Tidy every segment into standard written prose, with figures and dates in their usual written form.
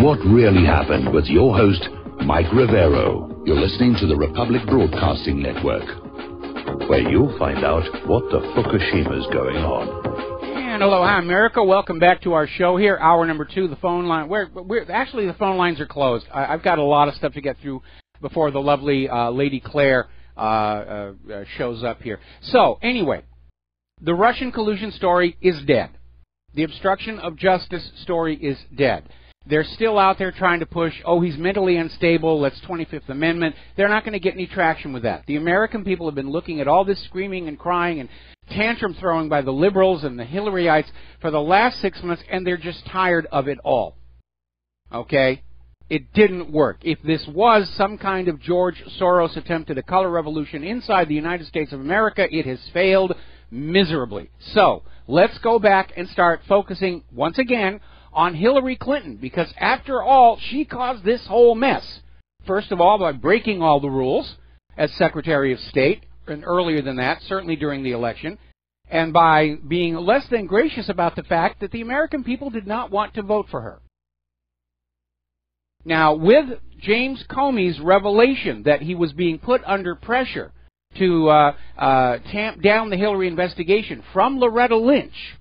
what really happened with your host, Mike Rivero. You're listening to the Republic Broadcasting Network, where you'll find out what the Fukushima's going on. And aloha, America. Welcome back to our show here, hour number 2. The phone line. Actually, the phone lines are closed. I've got a lot of stuff to get through before the lovely Lady Claire shows up here. So, anyway, the Russian collusion story is dead. The obstruction of justice story is dead. They're still out there trying to push, oh, he's mentally unstable, let's 25th Amendment. They're not going to get any traction with that. The American people have been looking at all this screaming and crying and tantrum throwing by the liberals and the Hillaryites for the last 6 months, and they're just tired of it all. Okay? It didn't work. If this was some kind of George Soros attempt at a color revolution inside the United States of America, it has failed miserably. So, let's go back and start focusing once again on Hillary Clinton, because after all, she caused this whole mess. First of all, by breaking all the rules as Secretary of State, and earlier than that, certainly during the election, and by being less than gracious about the fact that the American people did not want to vote for her. Now, with James Comey's revelation that he was being put under pressure to tamp down the Hillary investigation from Loretta Lynch,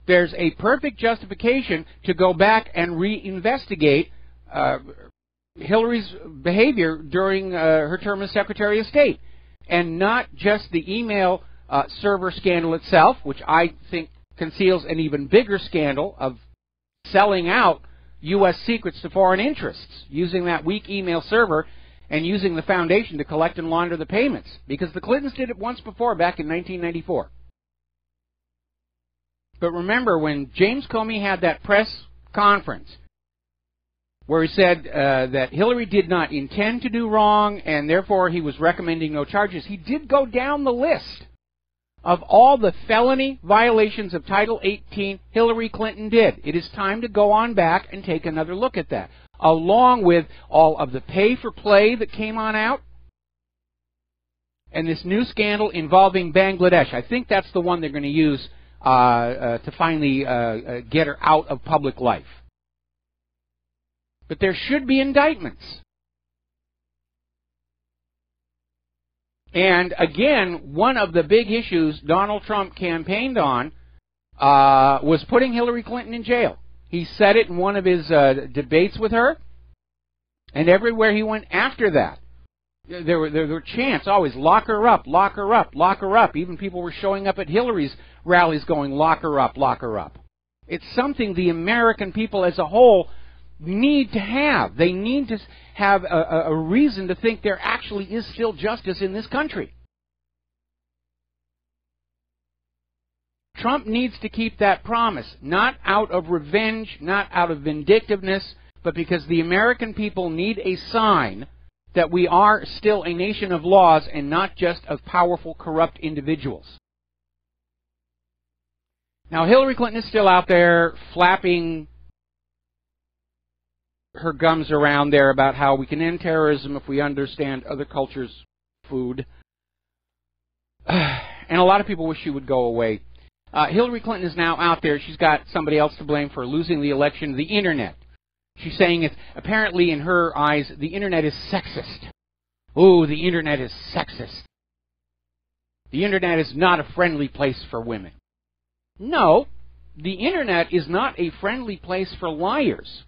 there's a perfect justification to go back and reinvestigate Hillary's behavior during her term as Secretary of State. And not just the email server scandal itself, which I think conceals an even bigger scandal of selling out U.S. secrets to foreign interests, using that weak email server and using the foundation to collect and launder the payments. Because the Clintons did it once before, back in 1994. But remember, when James Comey had that press conference where he said that Hillary did not intend to do wrong and therefore he was recommending no charges, he did go down the list of all the felony violations of Title 18 Hillary Clinton did. It is time to go on back and take another look at that, along with all of the pay-for-play that came on out and this new scandal involving Bangladesh. I think that's the one they're going to use to finally get her out of public life. But there should be indictments. And again, one of the big issues Donald Trump campaigned on was putting Hillary Clinton in jail. He said it in one of his debates with her, and everywhere he went after that, there were chants always, lock her up, lock her up, lock her up. Even people were showing up at Hillary's rallies going, lock her up, lock her up. It's something the American people as a whole need to have. They need to have a reason to think there actually is still justice in this country. Trump needs to keep that promise, not out of revenge, not out of vindictiveness, but because the American people need a sign that we are still a nation of laws and not just of powerful, corrupt individuals. Now, Hillary Clinton is still out there flapping her gums around there about how we can end terrorism if we understand other cultures' food. And a lot of people wish she would go away. Hillary Clinton is now out there. She's got somebody else to blame for losing the election, the Internet. She's saying it's apparently in her eyes the Internet is sexist. Oh, the Internet is sexist. The Internet is not a friendly place for women. No, the Internet is not a friendly place for liars.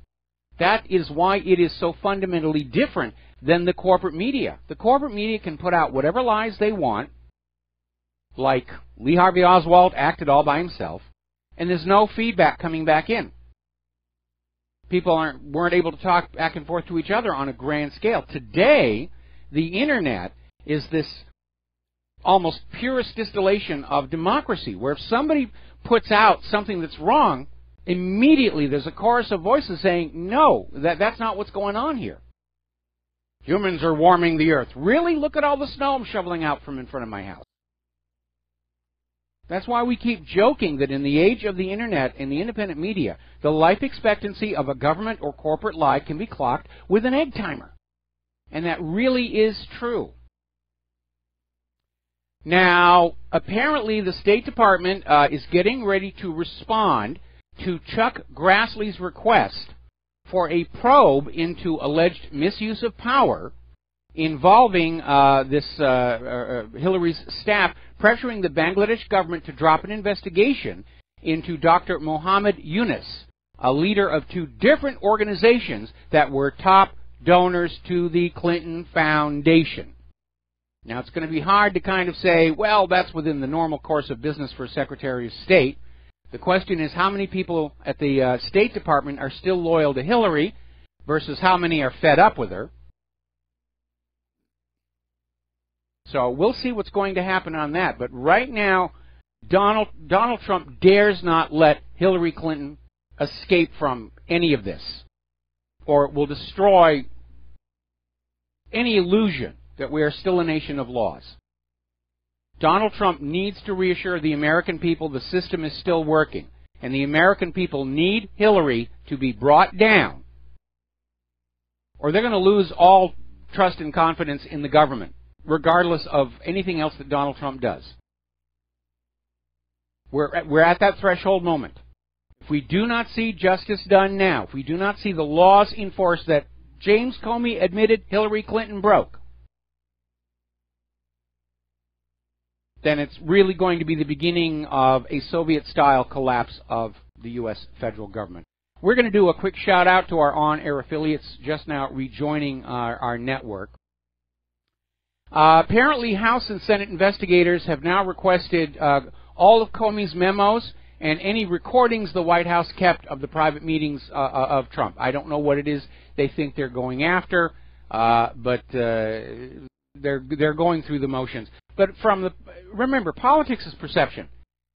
That is why it is so fundamentally different than the corporate media. The corporate media can put out whatever lies they want, like Lee Harvey Oswald acted all by himself, and there's no feedback coming back in. People weren't able to talk back and forth to each other on a grand scale. Today, the Internet is this almost purest distillation of democracy, where if somebody puts out something that's wrong, immediately there's a chorus of voices saying, no, that's not what's going on here. Humans are warming the earth. Really? Look at all the snow I'm shoveling out from in front of my house. That's why we keep joking that in the age of the Internet and the independent media, the life expectancy of a government or corporate lie can be clocked with an egg timer. And that really is true. Now, apparently the State Department is getting ready to respond to Chuck Grassley's request for a probe into alleged misuse of power involving Hillary's staff pressuring the Bangladesh government to drop an investigation into Dr. Mohammed Yunus, a leader of two different organizations that were top donors to the Clinton Foundation. Now, it's going to be hard to kind of say, well, that's within the normal course of business for Secretary of State. The question is, how many people at the State Department are still loyal to Hillary versus how many are fed up with her? So we'll see what's going to happen on that. But right now, Donald Trump dares not let Hillary Clinton escape from any of this, or it will destroy any illusion that we are still a nation of laws. Donald Trump needs to reassure the American people the system is still working, and the American people need Hillary to be brought down, or they're going to lose all trust and confidence in the government, regardless of anything else that Donald Trump does. We're at that threshold moment. If we do not see justice done now, if we do not see the laws enforced that James Comey admitted Hillary Clinton broke, then it's really going to be the beginning of a Soviet-style collapse of the U.S. federal government. We're going to do a quick shout-out to our on-air affiliates just now rejoining our network. Apparently, House and Senate investigators have now requested all of Comey's memos and any recordings the White House kept of the private meetings of Trump. I don't know what it is they think they're going after, but they're going through the motions. But remember, politics is perception.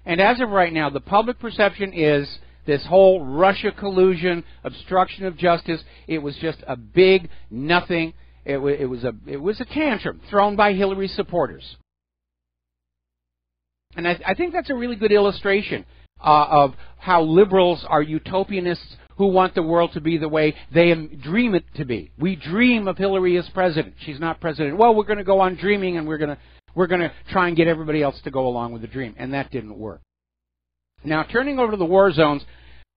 And as of right now, the public perception is this whole Russia collusion, obstruction of justice. It was just a big nothing. It was a tantrum thrown by Hillary's supporters. And I think that's a really good illustration of how liberals are utopianists who want the world to be the way they dream it to be. We dream of Hillary as president. She's not president. Well, we're going to go on dreaming, and we're going to try and get everybody else to go along with the dream. And that didn't work. Now, turning over to the war zones,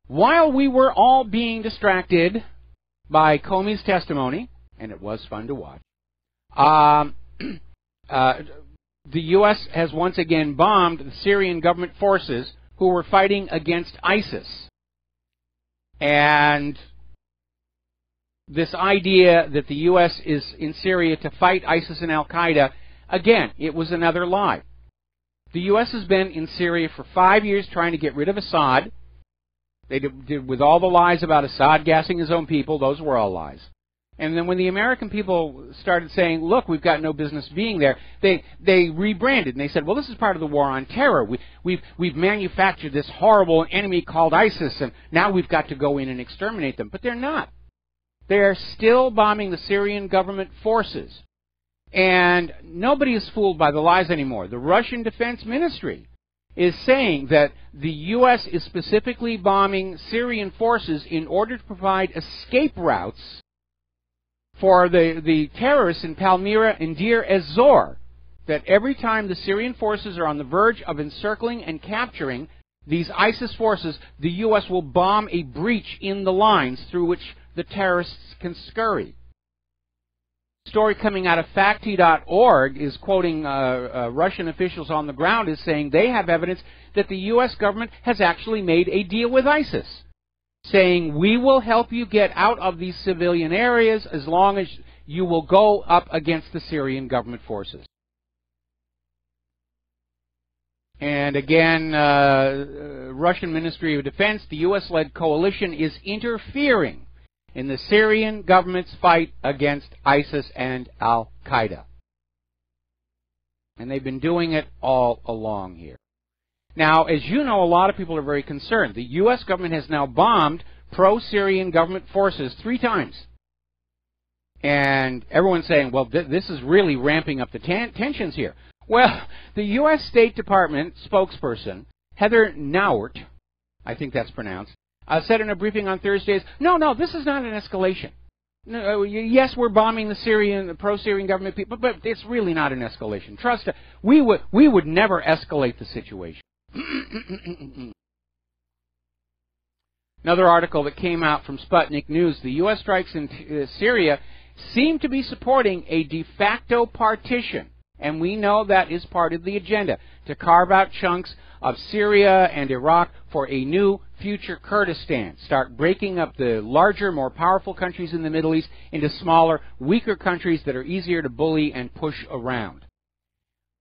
while we were all being distracted by Comey's testimony, and it was fun to watch, the U.S. has once again bombed the Syrian government forces who were fighting against ISIS. And this idea that the U.S. is in Syria to fight ISIS and Al-Qaeda, again, it was another lie. The U.S. has been in Syria for 5 years trying to get rid of Assad. They did with all the lies about Assad gassing his own people. Those were all lies. And then when the American people started saying, look, we've got no business being there, they rebranded and they said, well, this is part of the war on terror. We've manufactured this horrible enemy called ISIS, and now we've got to go in and exterminate them. But they're not. They're still bombing the Syrian government forces. And nobody is fooled by the lies anymore. The Russian Defense Ministry is saying that the U.S. is specifically bombing Syrian forces in order to provide escape routes for the terrorists in Palmyra and Deir ez-Zor, that every time the Syrian forces are on the verge of encircling and capturing these ISIS forces, the U.S. will bomb a breach in the lines through which the terrorists can scurry. Story coming out of facti.org is quoting Russian officials on the ground, is saying they have evidence that the U.S. government has actually made a deal with ISIS, saying, we will help you get out of these civilian areas as long as you will go up against the Syrian government forces. And again, Russian Ministry of Defense, the U.S.-led coalition is interfering in the Syrian government's fight against ISIS and Al-Qaeda. And they've been doing it all along here. Now, as you know, a lot of people are very concerned. The U.S. government has now bombed pro-Syrian government forces 3 times. And everyone's saying, well, this is really ramping up the tensions here. Well, the U.S. State Department spokesperson, Heather Nauert, I think that's pronounced, said in a briefing on Thursdays, no, this is not an escalation. No, yes, we're bombing the pro-Syrian government people, but it's really not an escalation. Trust us, we would never escalate the situation. Another article that came out from Sputnik News, the U.S. strikes in Syria seem to be supporting a de facto partition. And we know that is part of the agenda, to carve out chunks of Syria and Iraq for a new future Kurdistan. Start breaking up the larger, more powerful countries in the Middle East into smaller, weaker countries that are easier to bully and push around.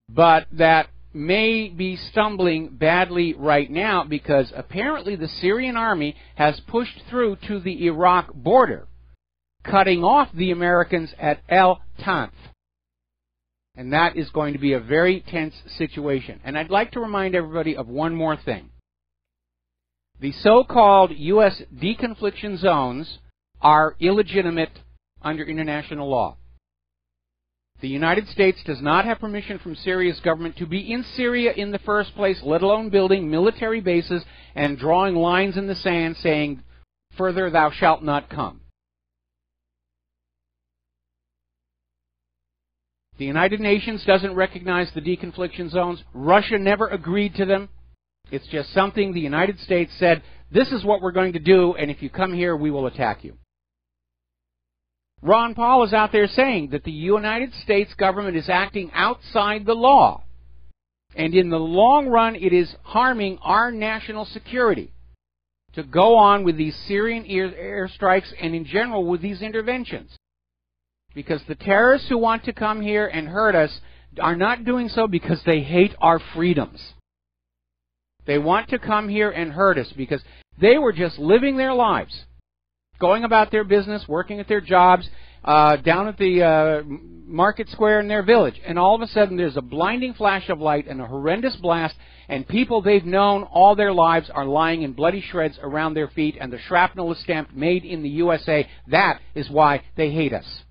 But that may be stumbling badly right now because apparently the Syrian army has pushed through to the Iraq border, cutting off the Americans at El Tanf. And that is going to be a very tense situation. And I'd like to remind everybody of one more thing. The so-called U.S. deconfliction zones are illegitimate under international law. The United States does not have permission from Syria's government to be in Syria in the first place, let alone building military bases and drawing lines in the sand saying, "Further thou shalt not come." The United Nations doesn't recognize the deconfliction zones. Russia never agreed to them. It's just something the United States said, this is what we're going to do, and if you come here, we will attack you. Ron Paul is out there saying that the United States government is acting outside the law. And in the long run, it is harming our national security to go on with these Syrian airstrikes and in general with these interventions. Because the terrorists who want to come here and hurt us are not doing so because they hate our freedoms. They want to come here and hurt us because they were just living their lives, going about their business, working at their jobs, down at the market square in their village. And all of a sudden there's a blinding flash of light and a horrendous blast, and people they've known all their lives are lying in bloody shreds around their feet, and the shrapnel is stamped "Made in the USA." That is why they hate us.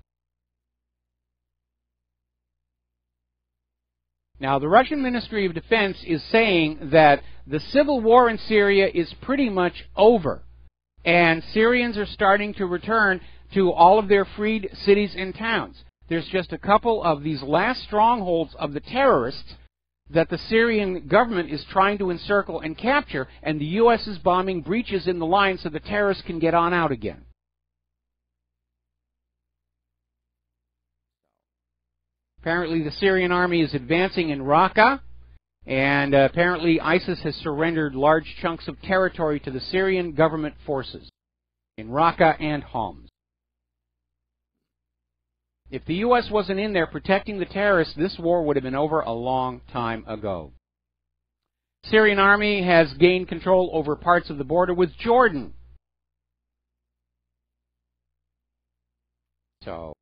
Now, the Russian Ministry of Defense is saying that the civil war in Syria is pretty much over, and Syrians are starting to return to all of their freed cities and towns. There's just a couple of these last strongholds of the terrorists that the Syrian government is trying to encircle and capture, and the U.S. is bombing breaches in the line so the terrorists can get on out again. Apparently the Syrian army is advancing in Raqqa, and apparently ISIS has surrendered large chunks of territory to the Syrian government forces in Raqqa and Homs. If the U.S. wasn't in there protecting the terrorists, this war would have been over a long time ago. Syrian army has gained control over parts of the border with Jordan. So,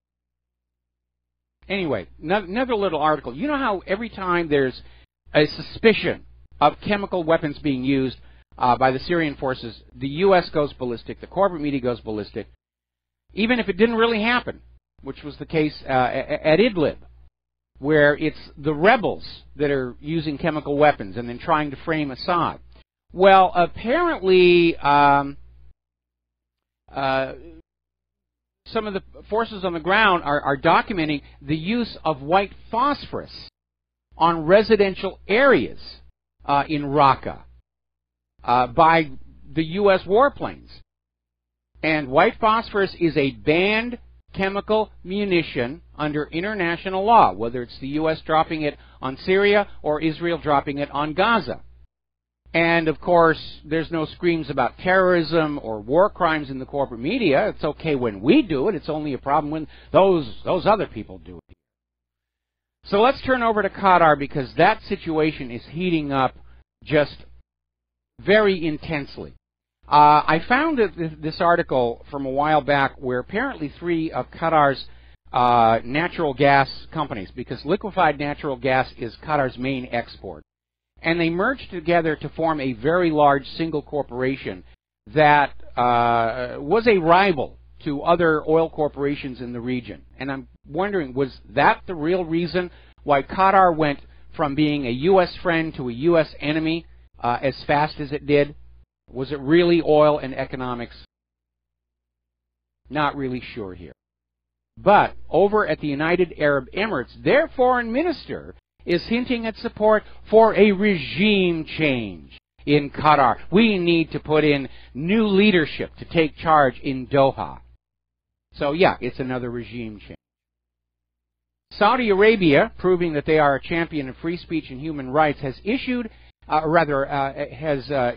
anyway, another little article. You know how every time there's a suspicion of chemical weapons being used by the Syrian forces, the U.S. goes ballistic, the corporate media goes ballistic, even if it didn't really happen, which was the case at Idlib, where it's the rebels that are using chemical weapons and then trying to frame Assad. Well, apparently some of the forces on the ground are documenting the use of white phosphorus on residential areas in Raqqa by the U.S. warplanes. And white phosphorus is a banned chemical munition under international law, whether it's the U.S. dropping it on Syria or Israel dropping it on Gaza. And, of course, there's no screams about terrorism or war crimes in the corporate media. It's okay when we do it. It's only a problem when those other people do it. So let's turn over to Qatar, because that situation is heating up just very intensely. I found this article from a while back where apparently 3 of Qatar's natural gas companies, because liquefied natural gas is Qatar's main export, and they merged together to form a very large single corporation that was a rival to other oil corporations in the region. And I'm wondering, was that the real reason why Qatar went from being a U.S. friend to a U.S. enemy as fast as it did? Was it really oil and economics? Not really sure here. But over at the United Arab Emirates, their foreign minister is hinting at support for a regime change. in Qatar. We need to put in new leadership to take charge in Doha. So, yeah, it's another regime change. Saudi Arabia, proving that they are a champion of free speech and human rights, has issued,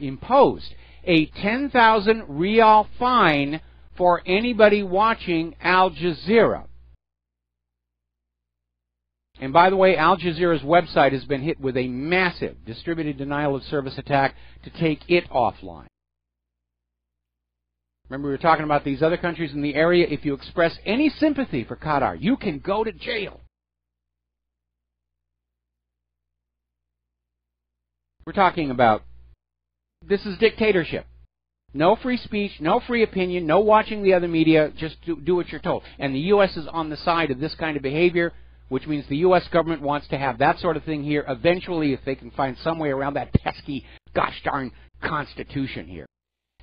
imposed a 10,000 rial fine for anybody watching Al Jazeera. And by the way, Al Jazeera's website has been hit with a massive distributed denial of service attack to take it offline. Remember, we were talking about these other countries in the area. If you express any sympathy for Qatar, you can go to jail. We're talking about, this is dictatorship. No free speech, no free opinion, no watching the other media, just do what you're told. And the U.S. is on the side of this kind of behavior, which means the U.S. government wants to have that sort of thing here eventually if they can find some way around that pesky, gosh darn Constitution here.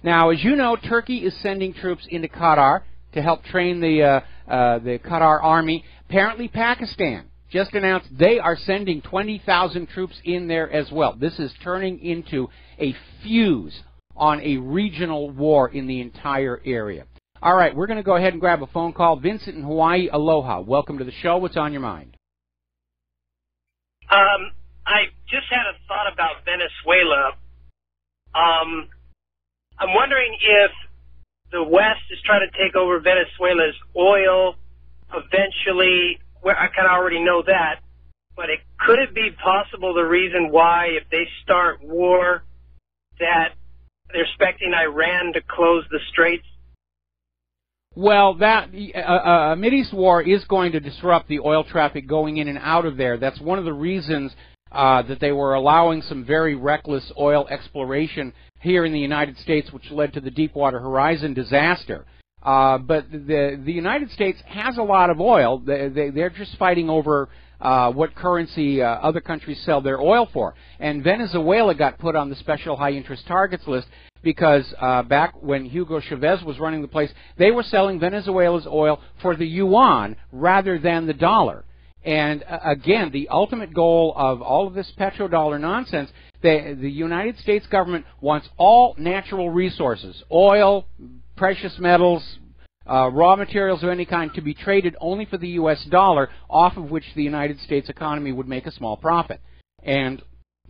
Now, as you know, Turkey is sending troops into Qatar to help train the Qatar army. Apparently, Pakistan just announced they are sending 20,000 troops in there as well. This is turning into a fuse on a regional war in the entire area. All right, we're going to go ahead and grab a phone call. Vincent in Hawaii, aloha. Welcome to the show. What's on your mind? I just had a thought about Venezuela. I'm wondering if the West is trying to take over Venezuela's oil eventually. Where I kind of already know that, but could it be possible the reason why, if they start war, that they're expecting Iran to close the straits? Well, that a Mideast war is going to disrupt the oil traffic going in and out of there. That's one of the reasons that they were allowing some very reckless oil exploration here in the United States, which led to the Deepwater Horizon disaster. But the United States has a lot of oil. They're just fighting over what currency other countries sell their oil for. And Venezuela got put on the special high-interest targets list because back when Hugo Chavez was running the place, they were selling Venezuela's oil for the yuan rather than the dollar. And again, the ultimate goal of all of this petrodollar nonsense, the United States government wants all natural resources, oil, precious metals, raw materials of any kind, to be traded only for the U.S. dollar, off of which the United States economy would make a small profit. And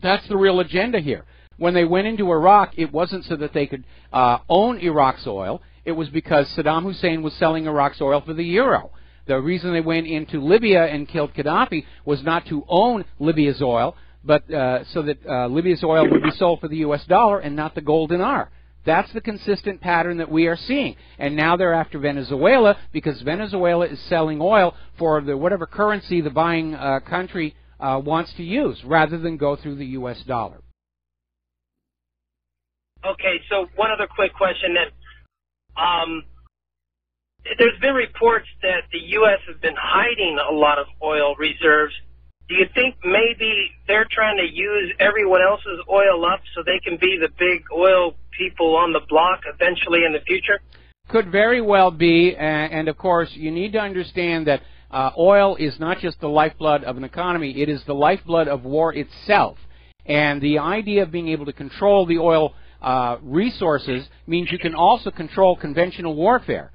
that's the real agenda here. When they went into Iraq, it wasn't so that they could own Iraq's oil. It was because Saddam Hussein was selling Iraq's oil for the euro. The reason they went into Libya and killed Gaddafi was not to own Libya's oil, but so that Libya's oil would be sold for the U.S. dollar and not the gold dinar. That's the consistent pattern that we are seeing. And now they're after Venezuela because Venezuela is selling oil for the whatever currency the buying country wants to use, rather than go through the U.S. dollar. Okay, so one other quick question then. There's been reports that the U.S. has been hiding a lot of oil reserves. Do you think maybe they're trying to use everyone else's oil up so they can be the big oil people on the block eventually in the future? Could very well be, and of course you need to understand that oil is not just the lifeblood of an economy, it is the lifeblood of war itself. And the idea of being able to control the oil resources means you can also control conventional warfare.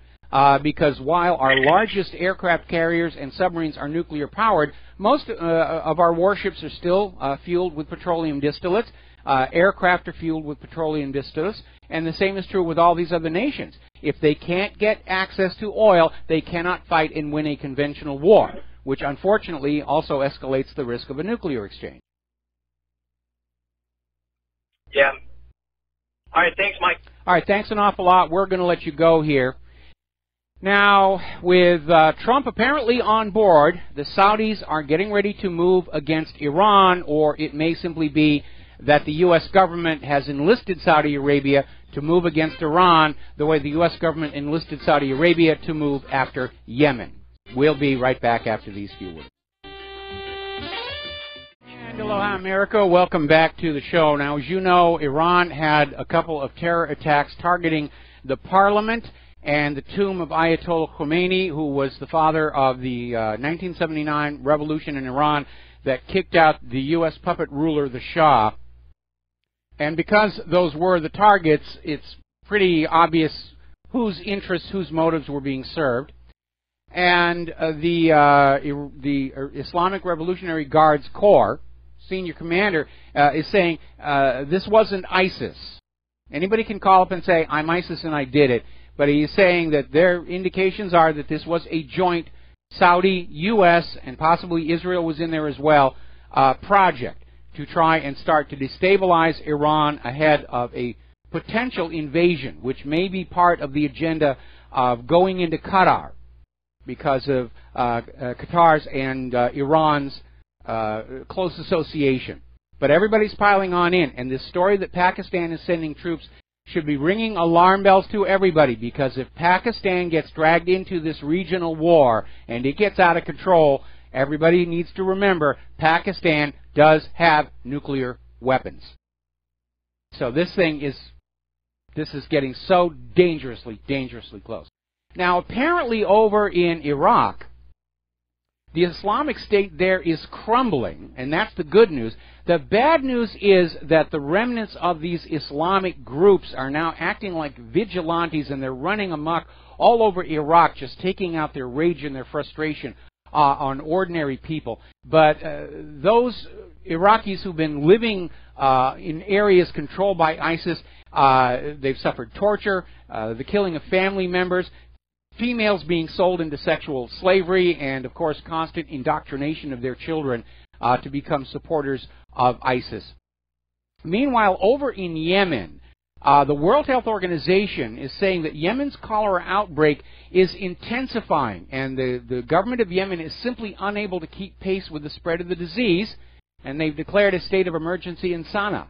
Because while our largest aircraft carriers and submarines are nuclear powered, most of our warships are still fueled with petroleum distillates. Aircraft are fueled with petroleum distillates, and the same is true with all these other nations. If they can't get access to oil, they cannot fight and win a conventional war, which unfortunately also escalates the risk of a nuclear exchange. Yeah. All right, thanks, Mike. All right, thanks an awful lot. We're going to let you go here. Now, with Trump apparently on board, the Saudis are getting ready to move against Iran, or it may simply be that the U.S. government has enlisted Saudi Arabia to move against Iran the way the U.S. government enlisted Saudi Arabia to move after Yemen. We'll be right back after these few words. And aloha, America. Welcome back to the show. Now, as you know, Iran had a couple of terror attacks targeting the parliament and the tomb of Ayatollah Khomeini, who was the father of the 1979 revolution in Iran that kicked out the U.S. puppet ruler, the Shah. And because those were the targets, it's pretty obvious whose interests, whose motives were being served. And the Islamic Revolutionary Guards Corps senior commander is saying this wasn't ISIS. Anybody can call up and say, I'm ISIS and I did it. But he's saying that their indications are that this was a joint Saudi, U.S., and possibly Israel was in there as well, project to try and start to destabilize Iran ahead of a potential invasion, which may be part of the agenda of going into Qatar because of Qatar's and Iran's close association. But everybody's piling on in, and this story that Pakistan is sending troops should be ringing alarm bells to everybody, because if Pakistan gets dragged into this regional war and it gets out of control, everybody needs to remember Pakistan does have nuclear weapons. So this is getting so dangerously close. Now, apparently over in Iraq, the Islamic State there is crumbling, and that's the good news. The bad news is that the remnants of these Islamic groups are now acting like vigilantes, and they're running amok all over Iraq, just taking out their rage and their frustration on ordinary people. But those Iraqis who've been living in areas controlled by ISIS, they've suffered torture, the killing of family members, females being sold into sexual slavery, and, of course, constant indoctrination of their children to become supporters of ISIS. Meanwhile, over in Yemen, the World Health Organization is saying that Yemen's cholera outbreak is intensifying, and the government of Yemen is simply unable to keep pace with the spread of the disease, and they've declared a state of emergency in Sana'a.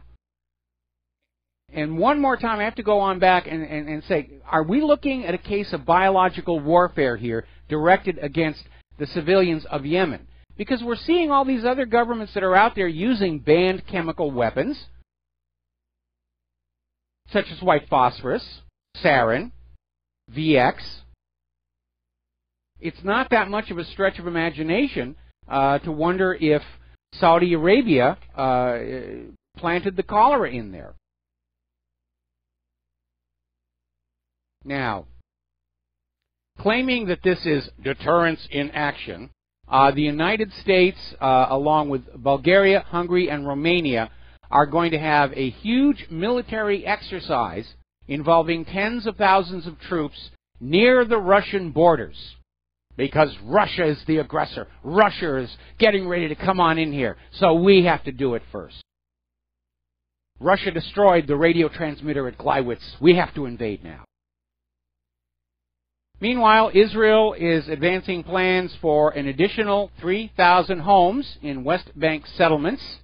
And one more time, I have to go on back and say, are we looking at a case of biological warfare here directed against the civilians of Yemen? Because we're seeing all these other governments that are out there using banned chemical weapons, such as white phosphorus, sarin, VX. It's not that much of a stretch of imagination to wonder if Saudi Arabia planted the cholera in there. Now, claiming that this is deterrence in action, the United States, along with Bulgaria, Hungary, and Romania, are going to have a huge military exercise involving tens of thousands of troops near the Russian borders. Because Russia is the aggressor. Russia is getting ready to come on in here, so we have to do it first. Russia destroyed the radio transmitter at Gleiwitz. We have to invade now. Meanwhile, Israel is advancing plans for an additional 3,000 homes in West Bank settlements,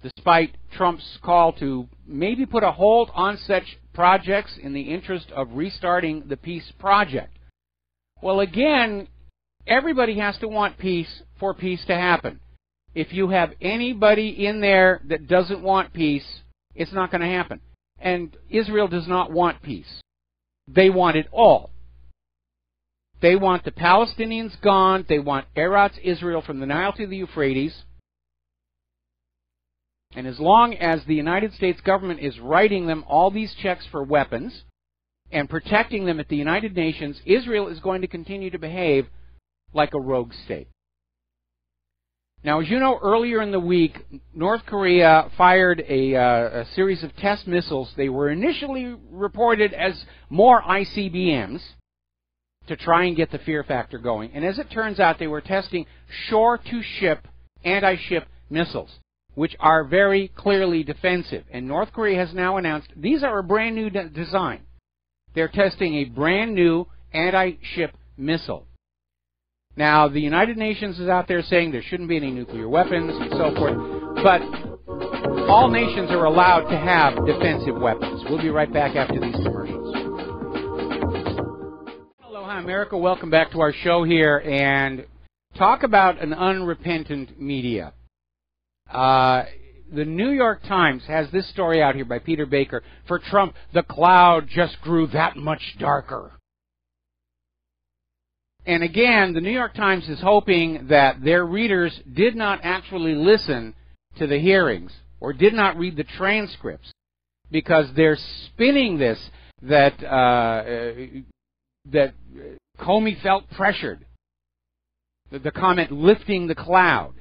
despite Trump's call to maybe put a hold on such projects in the interest of restarting the peace project. Well, again, everybody has to want peace for peace to happen. If you have anybody in there that doesn't want peace, it's not going to happen. And Israel does not want peace. They want it all. They want the Palestinians gone. They want Eretz Israel from the Nile to the Euphrates. And as long as the United States government is writing them all these checks for weapons and protecting them at the United Nations, Israel is going to continue to behave like a rogue state. Now, as you know, earlier in the week, North Korea fired a series of test missiles. They were initially reported as more ICBMs to try and get the fear factor going. And as it turns out, they were testing shore-to-ship, anti-ship missiles, which are very clearly defensive. And North Korea has now announced these are a brand new design. They're testing a brand new anti-ship missile. Now, the United Nations is out there saying there shouldn't be any nuclear weapons and so forth, but all nations are allowed to have defensive weapons. We'll be right back after these commercials. Aloha, America. Welcome back to our show here, and talk about an unrepentant media. The New York Times has this story out here by Peter Baker. For Trump, the cloud just grew that much darker. And again, the New York Times is hoping that their readers did not actually listen to the hearings. or did not read the transcripts, because they're spinning this that Comey felt pressured. The comment lifting the cloud.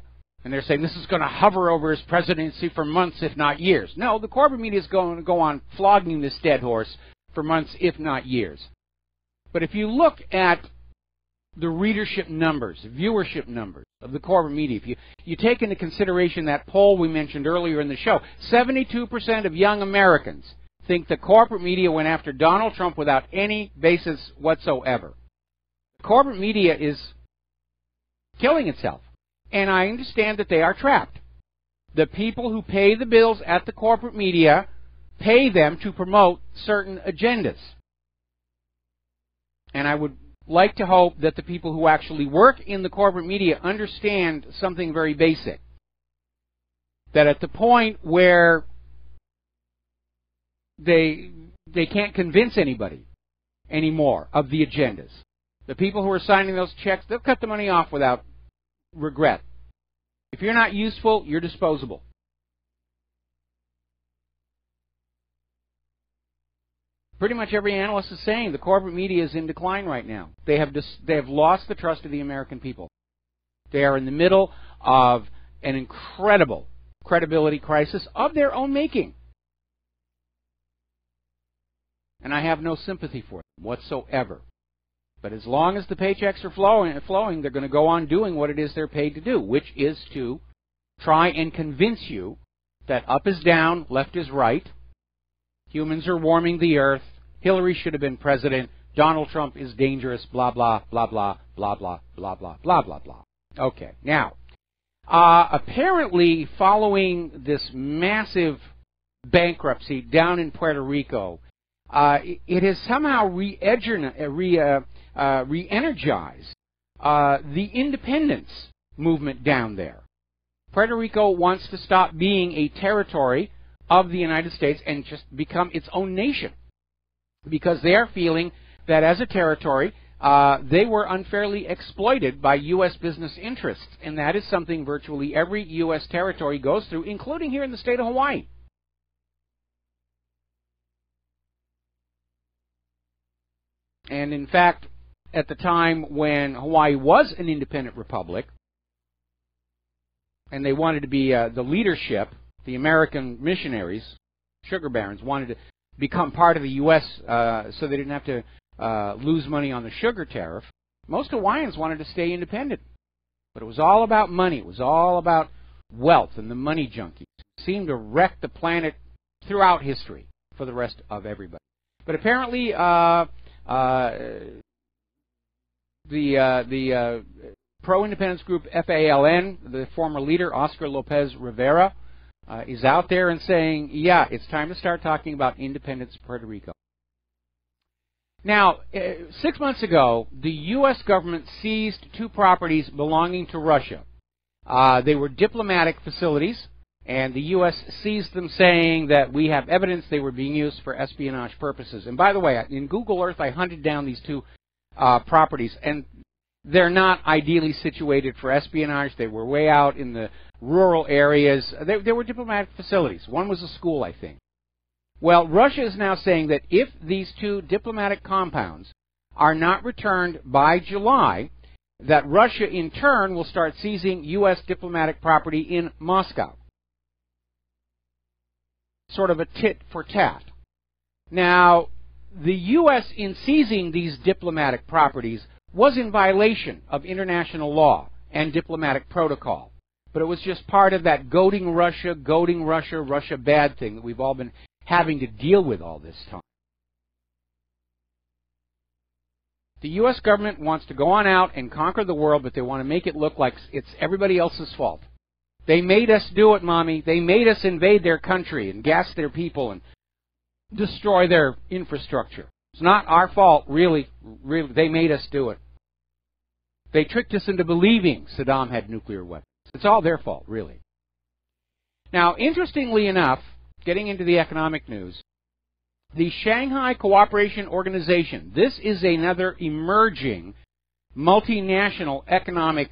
And they're saying this is going to hover over his presidency for months, if not years. No, the corporate media is going to go on flogging this dead horse for months, if not years. But if you look at the readership numbers, viewership numbers of the corporate media, if you take into consideration that poll we mentioned earlier in the show, 72% of young Americans think the corporate media went after Donald Trump without any basis whatsoever. The corporate media is killing itself. And I understand that they are trapped. The people who pay the bills at the corporate media pay them to promote certain agendas. And I would like to hope that the people who actually work in the corporate media understand something very basic. That at the point where they can't convince anybody anymore of the agendas, the people who are signing those checks, they'll cut the money off without regret. If you're not useful, you're disposable. Pretty much every analyst is saying the corporate media is in decline right now. They have lost the trust of the American people. They are in the middle of an incredible credibility crisis of their own making. And I have no sympathy for them whatsoever. But as long as the paychecks are flowing, they're going to go on doing what it is they're paid to do, which is to try and convince you that up is down, left is right, humans are warming the earth, Hillary should have been president, Donald Trump is dangerous, blah, blah, blah, blah, blah, blah, blah, blah, blah, blah, blah. Okay, now, apparently following this massive bankruptcy down in Puerto Rico, it has somehow re-energized the independence movement down there. Puerto Rico wants to stop being a territory of the United States and just become its own nation, because they are feeling that as a territory they were unfairly exploited by U.S. business interests, and that is something virtually every U.S. territory goes through, including here in the state of Hawaii. And in fact, at the time when Hawaii was an independent republic, and they wanted to be the leadership, the American missionaries, sugar barons, wanted to become part of the U.S. So they didn't have to lose money on the sugar tariff, most Hawaiians wanted to stay independent. But it was all about money. It was all about wealth and the money junkies. It seemed to wreck the planet throughout history for the rest of everybody. But apparently the pro-independence group FALN, the former leader, Oscar Lopez Rivera, is out there and saying, yeah, it's time to start talking about independence of Puerto Rico. Now, 6 months ago, the U.S. government seized 2 properties belonging to Russia. They were diplomatic facilities, and the U.S. seized them, saying that we have evidence they were being used for espionage purposes. And by the way, in Google Earth, I hunted down these 2 properties, and they're not ideally situated for espionage. They were way out in the rural areas. They were diplomatic facilities. One was a school, I think. Well, Russia is now saying that if these 2 diplomatic compounds are not returned by July, that Russia in turn will start seizing U.S. diplomatic property in Moscow. Sort of a tit for tat. Now, the U.S. in seizing these diplomatic properties was in violation of international law and diplomatic protocol. But it was just part of that goading Russia, Russia bad thing that we've all been having to deal with all this time. The U.S. government wants to go on out and conquer the world, but they want to make it look like it's everybody else's fault. They made us do it, Mommy. They made us invade their country and gas their people and destroy their infrastructure. It's not our fault, really. They made us do it. They tricked us into believing Saddam had nuclear weapons. It's all their fault, really. Now, interestingly enough, getting into the economic news, the Shanghai Cooperation Organization, this is another emerging multinational economic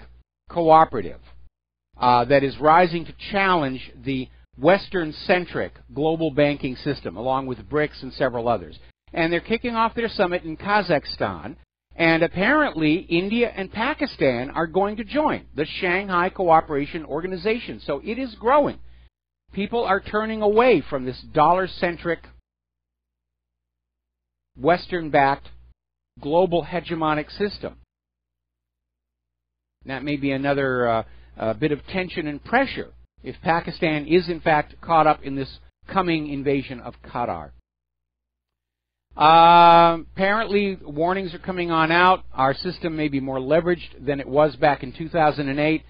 cooperative that is rising to challenge the Western-centric global banking system, along with BRICS and several others. And they're kicking off their summit in Kazakhstan, and apparently India and Pakistan are going to join the Shanghai Cooperation Organization. So it is growing. People are turning away from this dollar-centric, Western-backed, global hegemonic system. That may be another bit of tension and pressure if Pakistan is in fact caught up in this coming invasion of Qatar. Apparently, warnings are coming on out. Our system may be more leveraged than it was back in 2008.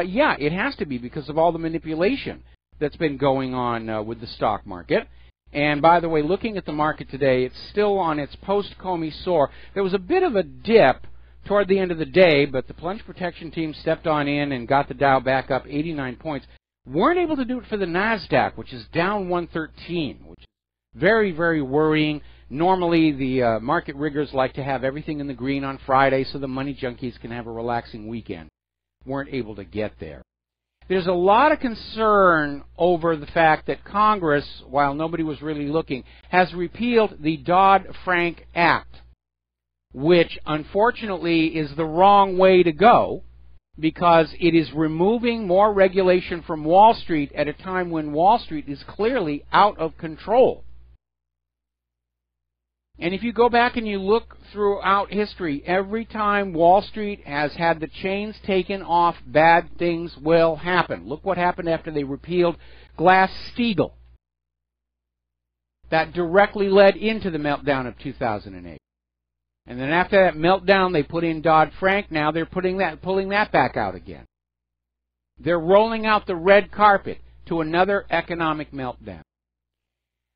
Yeah, it has to be because of all the manipulation that's been going on with the stock market. And by the way, looking at the market today, it's still on its post-Comey soar. There was a bit of a dip toward the end of the day, but the plunge protection team stepped on in and got the Dow back up 89 points. Weren't able to do it for the NASDAQ, which is down 113, which is very, very worrying. Normally, the market riggers like to have everything in the green on Friday so the money junkies can have a relaxing weekend. Weren't able to get there. There's a lot of concern over the fact that Congress, while nobody was really looking, has repealed the Dodd-Frank Act, which unfortunately is the wrong way to go because it is removing more regulation from Wall Street at a time when Wall Street is clearly out of control. And if you go back and you look throughout history, every time Wall Street has had the chains taken off, bad things will happen. Look what happened after they repealed Glass-Steagall. That directly led into the meltdown of 2008. And then after that meltdown, they put in Dodd-Frank. Now they're pulling that back out again. They're rolling out the red carpet to another economic meltdown.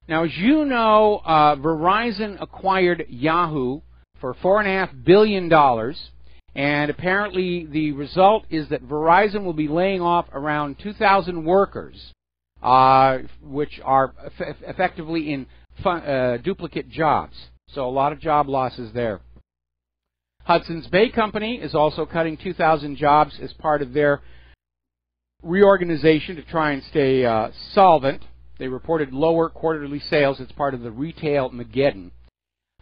Now, as you know, Verizon acquired Yahoo for $4.5 billion, and apparently the result is that Verizon will be laying off around 2,000 workers, which are effectively in duplicate jobs. So a lot of job losses there. Hudson's Bay Company is also cutting 2,000 jobs as part of their reorganization to try and stay solvent. They reported lower quarterly sales as part of the retail Mageddon.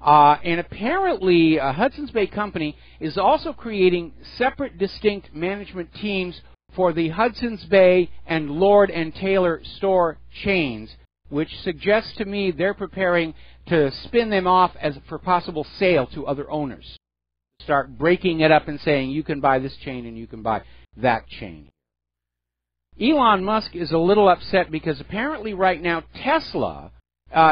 And apparently, Hudson's Bay Company is also creating separate, distinct management teams for the Hudson's Bay and Lord & Taylor store chains, which suggests to me they're preparing to spin them off as for possible sale to other owners. Start breaking it up and saying, you can buy this chain and you can buy that chain. Elon Musk is a little upset because apparently right now Tesla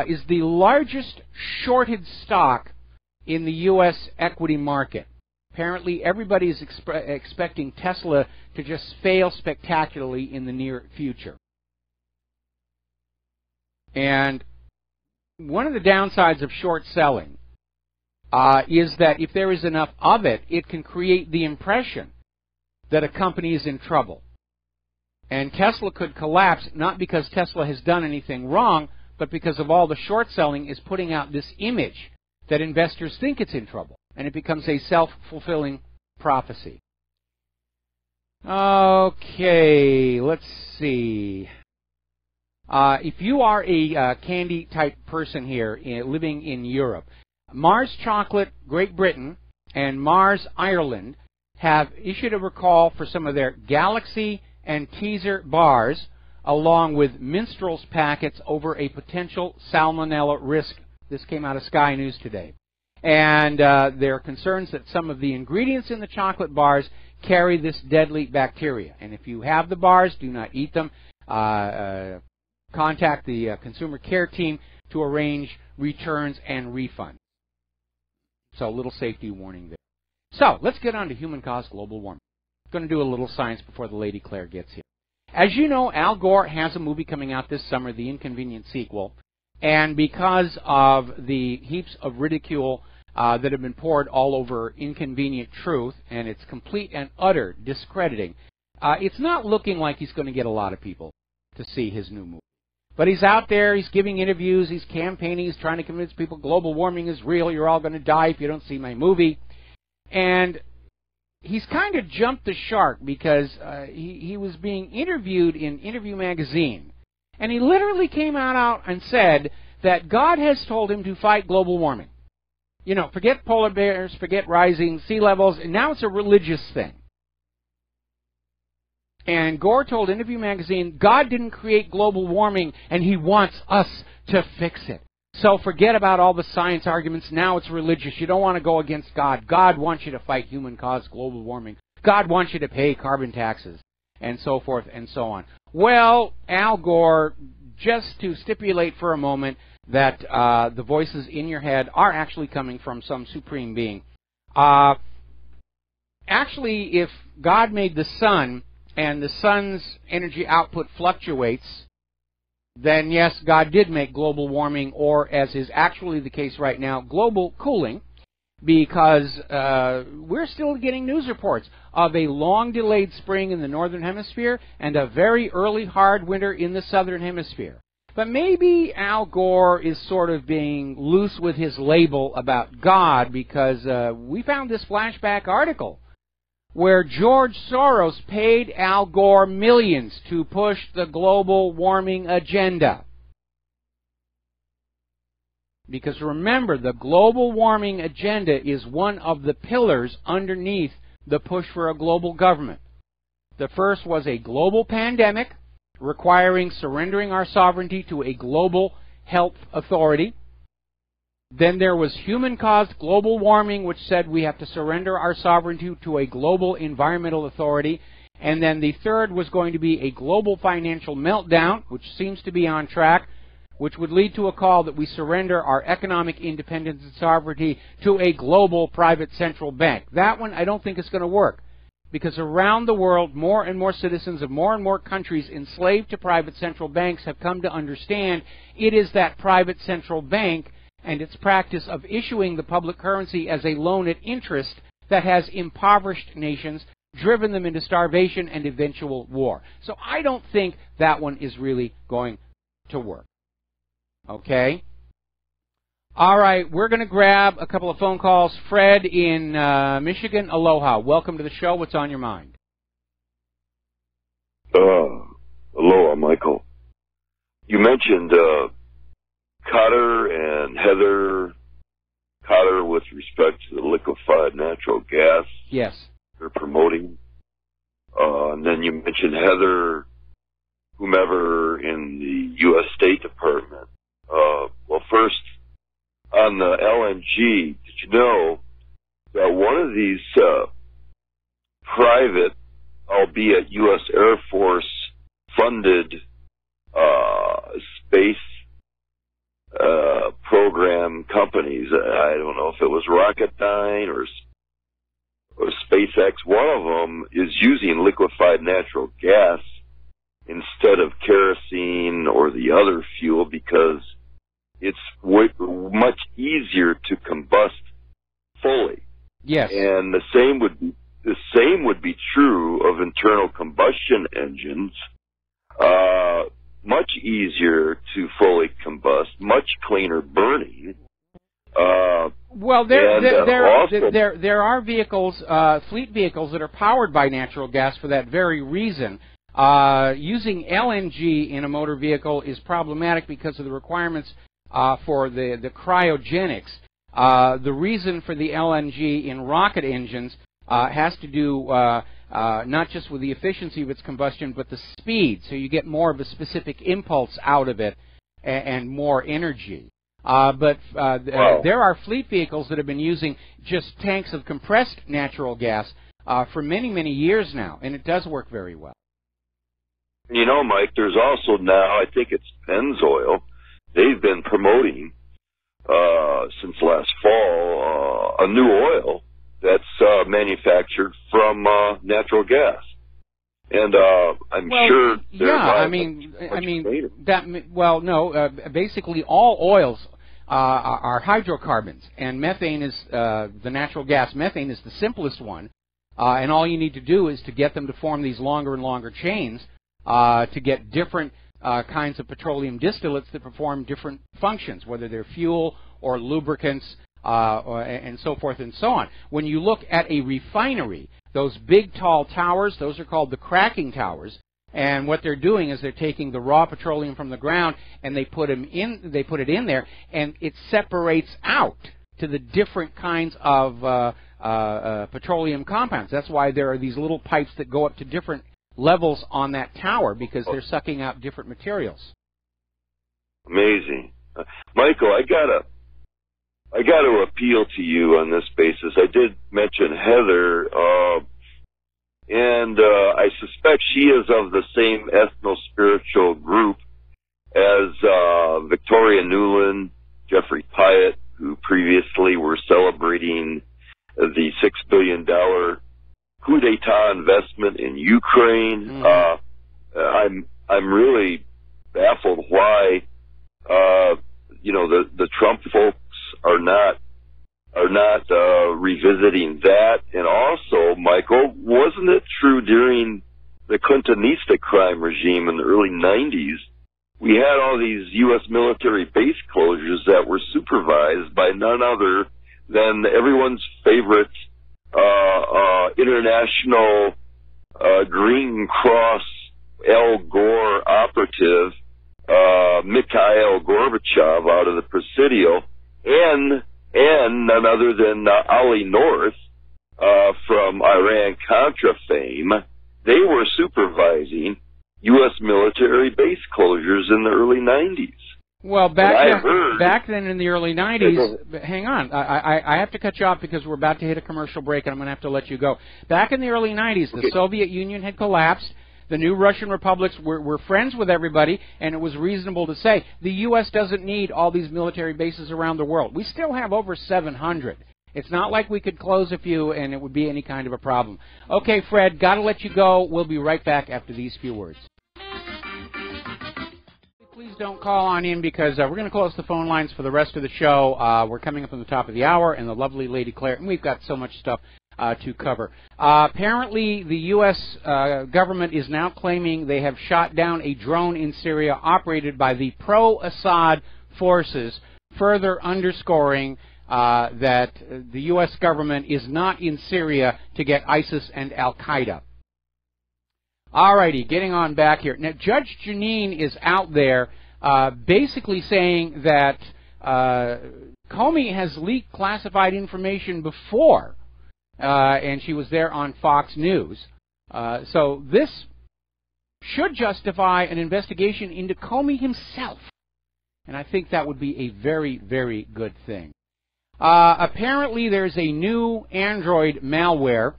is the largest shorted stock in the U.S. equity market. Apparently everybody is expecting Tesla to just fail spectacularly in the near future. And one of the downsides of short selling is that if there is enough of it, it can create the impression that a company is in trouble. And Tesla could collapse not because Tesla has done anything wrong, but because of all the short selling is putting out this image that investors think it's in trouble. And it becomes a self-fulfilling prophecy. Okay, let's see. If you are a candy-type person here living in Europe, Mars Chocolate Great Britain and Mars Ireland have issued a recall for some of their Galaxy and Teaser bars, along with Minstrel's packets over a potential salmonella risk. This came out of Sky News today. And there are concerns that some of the ingredients in the chocolate bars carry this deadly bacteria. And if you have the bars, do not eat them. Contact the consumer care team to arrange returns and refunds. So a little safety warning there. So let's get on to human-caused global warming. Going to do a little science before the Lady Claire gets here. As you know, Al Gore has a movie coming out this summer, The Inconvenient Sequel, and because of the heaps of ridicule that have been poured all over Inconvenient Truth and its complete and utter discrediting, it's not looking like he's going to get a lot of people to see his new movie. But he's out there, he's giving interviews, he's campaigning, he's trying to convince people global warming is real, you're all going to die if you don't see my movie. And he's kind of jumped the shark because he was being interviewed in Interview Magazine. And he literally came out and said that God has told him to fight global warming. You know, forget polar bears, forget rising sea levels, and now it's a religious thing. And Gore told Interview Magazine, God didn't create global warming, and he wants us to fix it. So forget about all the science arguments. Now it's religious. You don't want to go against God. God wants you to fight human-caused global warming. God wants you to pay carbon taxes, and so forth and so on. Well, Al Gore, just to stipulate for a moment that the voices in your head are actually coming from some supreme being. Actually, if God made the sun, and the sun's energy output fluctuates, then yes, God did make global warming, or as is actually the case right now, global cooling, because we're still getting news reports of a long-delayed spring in the northern hemisphere and a very early hard winter in the southern hemisphere. But maybe Al Gore is sort of being loose with his label about God, because we found this flashback article where George Soros paid Al Gore millions to push the global warming agenda. Because remember, the global warming agenda is one of the pillars underneath the push for a global government. The first was a global pandemic requiring surrendering our sovereignty to a global health authority. Then there was human-caused global warming, which said we have to surrender our sovereignty to a global environmental authority. And then the third was going to be a global financial meltdown, which seems to be on track, which would lead to a call that we surrender our economic independence and sovereignty to a global private central bank. That one I don't think is going to work, because around the world, more and more citizens of more and more countries enslaved to private central banks have come to understand it is that private central bank and its practice of issuing the public currency as a loan at interest that has impoverished nations, driven them into starvation and eventual war. So I don't think that one is really going to work. Okay? All right, we're going to grab a couple of phone calls. Fred in Michigan, aloha. Welcome to the show. What's on your mind? Aloha, Michael. You mentioned Cotter and Heather. Cotter with respect to the liquefied natural gas. Yes. They're promoting. And then you mentioned Heather, whomever in the U.S. State Department. Well, first, on the LNG, did you know that one of these private, albeit U.S. Air Force funded space program companies, I don't know if it was Rocketdyne or SpaceX, one of them is using liquefied natural gas instead of kerosene or the other fuel because it's much easier to combust fully. Yes. And the same would be true of internal combustion engines. Much easier to fully combust, much cleaner burning. Well, there are vehicles, fleet vehicles that are powered by natural gas for that very reason. Using LNG in a motor vehicle is problematic because of the requirements for the cryogenics. The reason for the LNG in rocket engines has to do not just with the efficiency of its combustion, but the speed. So you get more of a specific impulse out of it and more energy. There are fleet vehicles that have been using just tanks of compressed natural gas for many, many years now, and it does work very well. You know, Mike, there's also now, I think it's Pennzoil, they've been promoting since last fall a new oil that's manufactured from natural gas, and I'm sure. Basically all oils are hydrocarbons, and methane is the natural gas. Methane is the simplest one, and all you need to do is to get them to form these longer and longer chains to get different kinds of petroleum distillates that perform different functions, whether they're fuel or lubricants. And so forth and so on. When you look at a refinery, those big tall towers, those are called the cracking towers. And what they're doing is they're taking the raw petroleum from the ground and they put it in there, and it separates out to the different kinds of petroleum compounds. That's why there are these little pipes that go up to different levels on that tower, because they're sucking out different materials. Amazing. Michael, I gotta appeal to you on this basis. I did mention Heather, and I suspect she is of the same ethno-spiritual group as Victoria Nuland, Jeffrey Pyatt, who previously were celebrating the $6 billion coup d'etat investment in Ukraine. I'm really baffled why the Trump folks are not revisiting that. And also, Michael, wasn't it true during the Clintonista crime regime in the early 90s, we had all these U.S. military base closures that were supervised by none other than everyone's favorite international Green Cross Al Gore operative, Mikhail Gorbachev, out of the Presidio, and none other than Ollie North from Iran-Contra fame. They were supervising U.S. military base closures in the early 90s. Well, back then in the early 90s, hang on, I have to cut you off because we're about to hit a commercial break and I'm going to have to let you go. Back in the early 90s, the Soviet Union had collapsed. The new Russian republics were friends with everybody, and it was reasonable to say the U.S. doesn't need all these military bases around the world. We still have over 700. It's not like we could close a few and it would be any kind of a problem. Okay, Fred, got to let you go. We'll be right back after these few words. Please don't call on in because we're going to close the phone lines for the rest of the show. We're coming up on the top of the hour, and the lovely Lady Claire, and we've got so much stuff to cover. Apparently, the U.S. Government is now claiming they have shot down a drone in Syria operated by the pro-Assad forces, further underscoring that the U.S. government is not in Syria to get ISIS and Al-Qaeda. Alrighty, getting on back here. Now, Judge Janine is out there basically saying that Comey has leaked classified information before, and she was there on Fox News. So this should justify an investigation into Comey himself, and I think that would be a very, very good thing. Apparently, there's a new Android malware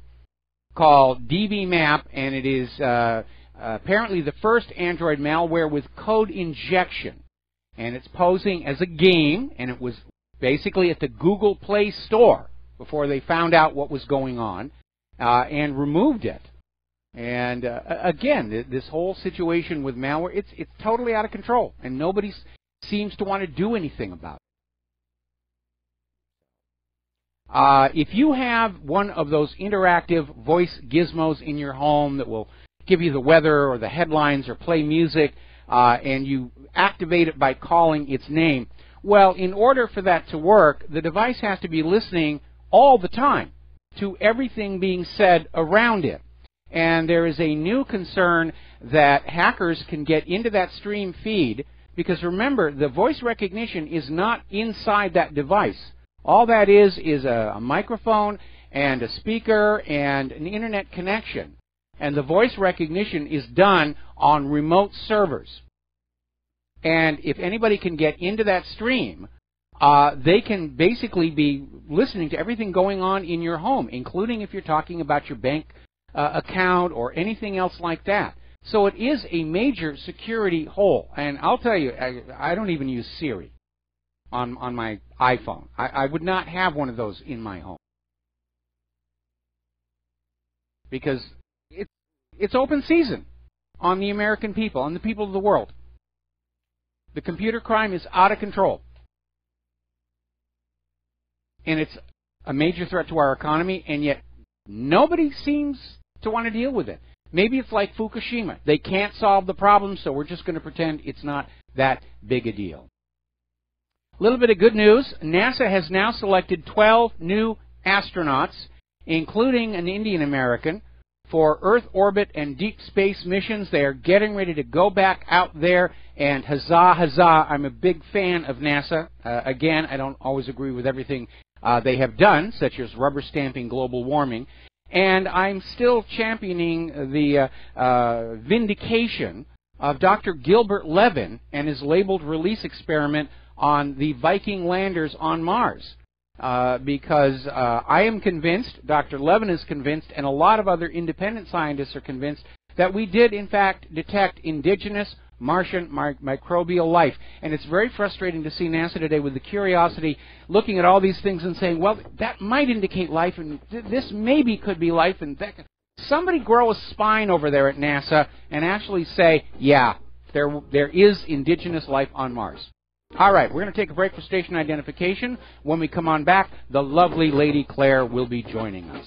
called DBMap, and it is apparently the first Android malware with code injection. And it's posing as a game, and it was basically at the Google Play Store before they found out what was going on and removed it. And again, this whole situation with malware, it's totally out of control, and nobody seems to want to do anything about it. If you have one of those interactive voice gizmos in your home that will give you the weather or the headlines or play music, and you activate it by calling its name, well, in order for that to work, the device has to be listening all the time to everything being said around it. And there is a new concern that hackers can get into that stream feed, because remember, the voice recognition is not inside that device. All that is a microphone and a speaker and an internet connection. And the voice recognition is done on remote servers. And if anybody can get into that stream, they can basically be listening to everything going on in your home, including if you're talking about your bank account or anything else like that. So it is a major security hole. And I'll tell you, I don't even use Siri on my iPhone. I would not have one of those in my home, because it's open season on the American people, on the people of the world. The computer crime is out of control, and it's a major threat to our economy, and yet nobody seems to want to deal with it. Maybe it's like Fukushima. They can't solve the problem, so we're just going to pretend it's not that big a deal. A little bit of good news. NASA has now selected 12 new astronauts, including an Indian American, for Earth orbit and deep space missions. They are getting ready to go back out there, and huzzah, huzzah. I'm a big fan of NASA. Again, I don't always agree with everything they have done, such as rubber stamping global warming, and I'm still championing the vindication of Dr. Gilbert Levin and his labeled release experiment on the Viking landers on Mars. Because I am convinced, Dr. Levin is convinced, and a lot of other independent scientists are convinced that we did, in fact, detect indigenous Martian microbial life. And it's very frustrating to see NASA today with the Curiosity looking at all these things and saying, well, that might indicate life, and this maybe could be life, and that could... Somebody grow a spine over there at NASA and actually say, yeah, there is indigenous life on Mars. All right, we're going to take a break for station identification. When we come on back, the lovely Lady Claire will be joining us.